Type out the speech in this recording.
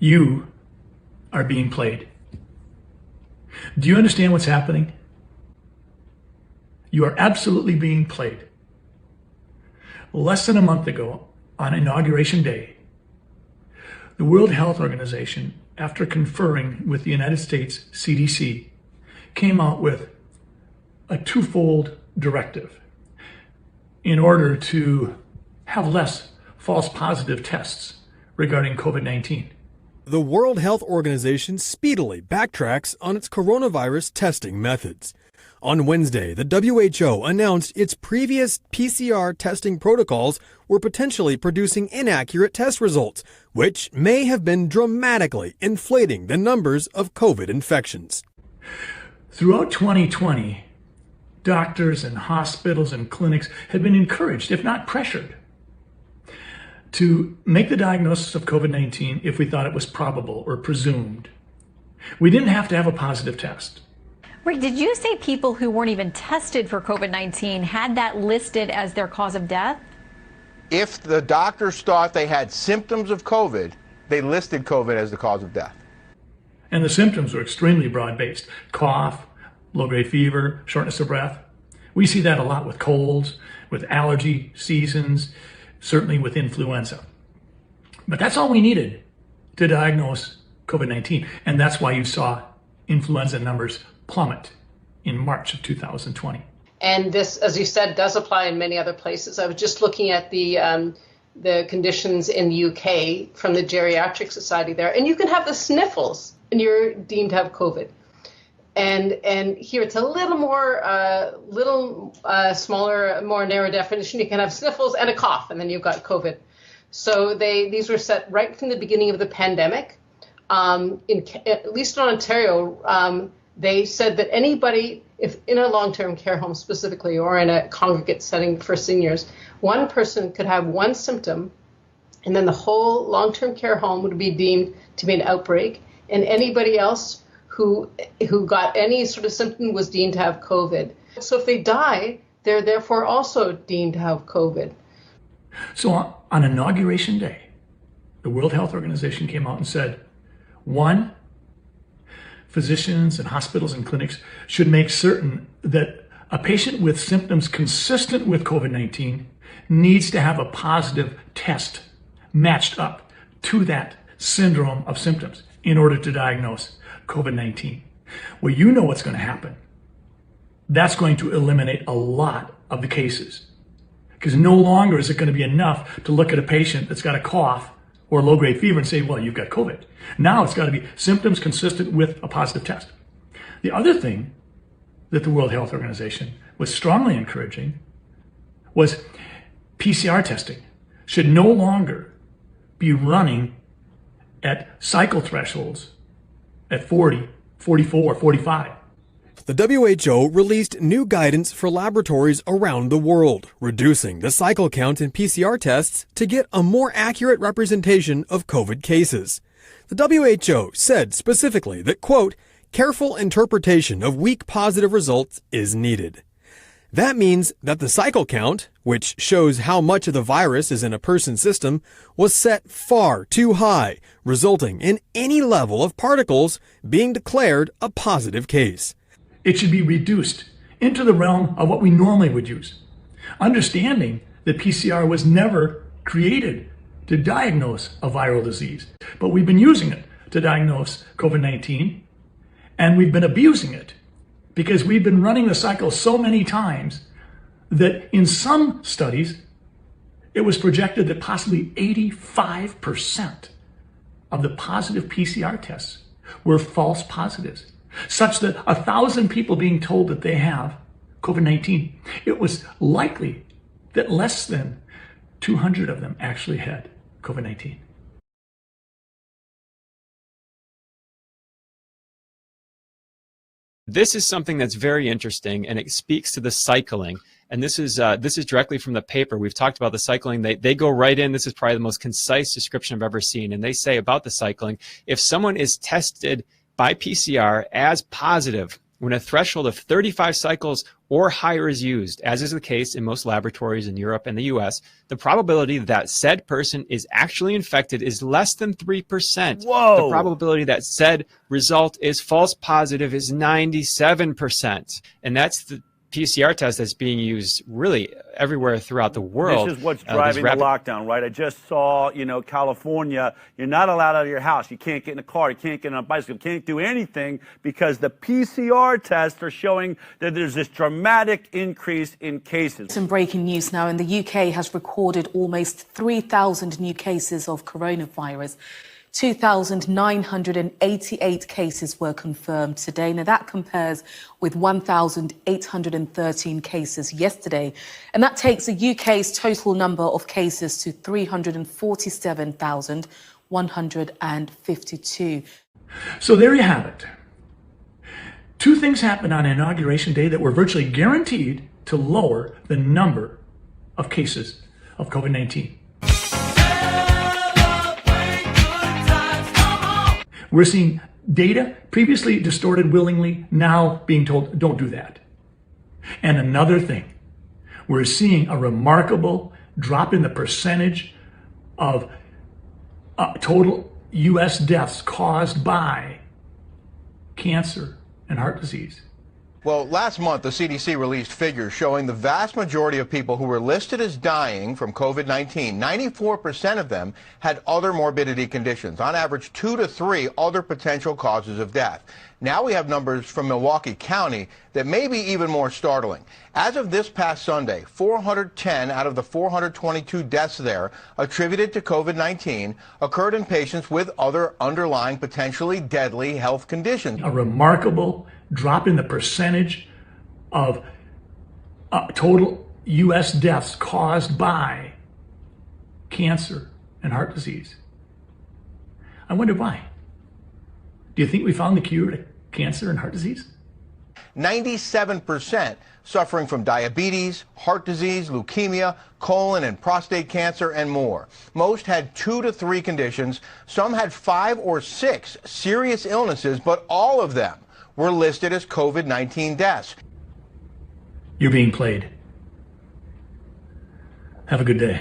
You are being played. Do you understand what's happening? You are absolutely being played. Less than a month ago, on Inauguration Day, the World Health Organization, after conferring with the United States CDC, came out with a twofold directive in order to have less false positive tests regarding COVID-19. The World Health Organization speedily backtracks on its coronavirus testing methods. On Wednesday, the WHO announced its previous PCR testing protocols were potentially producing inaccurate test results, which may have been dramatically inflating the numbers of COVID infections. Throughout 2020, doctors and hospitals and clinics had been encouraged, if not pressured, to make the diagnosis of COVID-19 if we thought it was probable or presumed. We didn't have to have a positive test. Rick, did you say people who weren't even tested for COVID-19 had that listed as their cause of death? If the doctors thought they had symptoms of COVID, they listed COVID as the cause of death. And the symptoms were extremely broad-based. Cough, low-grade fever, shortness of breath. We see that a lot with colds, with allergy seasons, certainly with influenza. But that's all we needed to diagnose COVID-19. And that's why you saw influenza numbers plummet in March of 2020. And this, as you said, does apply in many other places. I was just looking at the conditions in the UK from the Geriatric Society there, and you can have the sniffles and you're deemed to have COVID. And here it's a little more, smaller, more narrow definition. You can have sniffles and a cough, and then you've got COVID. So these were set right from the beginning of the pandemic. At least in Ontario, they said that anybody, if in a long-term care home specifically, or in a congregate setting for seniors, one person could have one symptom, and then the whole long-term care home would be deemed to be an outbreak, and anybody else who got any sort of symptom was deemed to have COVID. So if they die, they're therefore also deemed to have COVID. So on Inauguration Day, the World Health Organization came out and said, one, physicians and hospitals and clinics should make certain that a patient with symptoms consistent with COVID-19 needs to have a positive test matched up to that syndrome of symptoms in order to diagnose COVID-19. Well, you know what's going to happen. That's going to eliminate a lot of the cases, because no longer is it going to be enough to look at a patient that's got a cough or low-grade fever and say, well, you've got COVID. Now it's got to be symptoms consistent with a positive test. The other thing that the World Health Organization was strongly encouraging was PCR testing should no longer be running at cycle thresholds at 40, 44, 45. The WHO released new guidance for laboratories around the world, reducing the cycle count in PCR tests to get a more accurate representation of COVID cases. The WHO said specifically that, quote, careful interpretation of weak positive results is needed. That means that the cycle count, which shows how much of the virus is in a person's system, was set far too high, resulting in any level of particles being declared a positive case. It should be reduced into the realm of what we normally would use, understanding that PCR was never created to diagnose a viral disease, but we've been using it to diagnose COVID-19, and we've been abusing it because we've been running the cycle so many times that in some studies, it was projected that possibly 85% of the positive PCR tests were false positives, such that 1,000 people being told that they have COVID-19, it was likely that less than 200 of them actually had COVID-19. This is something that's very interesting, and it speaks to the cycling. And this is directly from the paper. We've talked about the cycling. They go right in. This is probably the most concise description I've ever seen. And they say about the cycling, if someone is tested by PCR as positive When a threshold of 35 cycles or higher is used, as is the case in most laboratories in Europe and the US, the probability that said person is actually infected is less than 3%. Whoa. The probability that said result is false positive is 97%. And that's the PCR test that's being used really everywhere throughout the world. This is what's driving the lockdown, right? I just saw, California, you're not allowed out of your house. You can't get in a car. You can't get on a bicycle. You can't do anything because the PCR tests are showing that there's this dramatic increase in cases. Some breaking news now. In the UK has recorded almost 3,000 new cases of coronavirus. 2,988 cases were confirmed today. Now, that compares with 1,813 cases yesterday. And that takes the UK's total number of cases to 347,152. So there you have it. Two things happened on Inauguration Day that were virtually guaranteed to lower the number of cases of COVID-19. We're seeing data previously distorted willingly, now being told, don't do that. And another thing, we're seeing a remarkable drop in the percentage of total U.S. deaths caused by cancer and heart disease. Well, last month, the CDC released figures showing the vast majority of people who were listed as dying from COVID-19, 94% of them had other morbidity conditions, on average 2 to 3 other potential causes of death. Now we have numbers from Milwaukee County that may be even more startling. As of this past Sunday, 410 out of the 422 deaths there attributed to COVID-19 occurred in patients with other underlying potentially deadly health conditions. A remarkable drop in the percentage of total U.S. deaths caused by cancer and heart disease. I wonder why. Do you think we found the cure to cancer and heart disease? 97% suffering from diabetes, heart disease, leukemia, colon and prostate cancer, and more. Most had 2 to 3 conditions. Some had 5 or 6 serious illnesses, but all of them were listed as COVID-19 deaths. You're being played. Have a good day.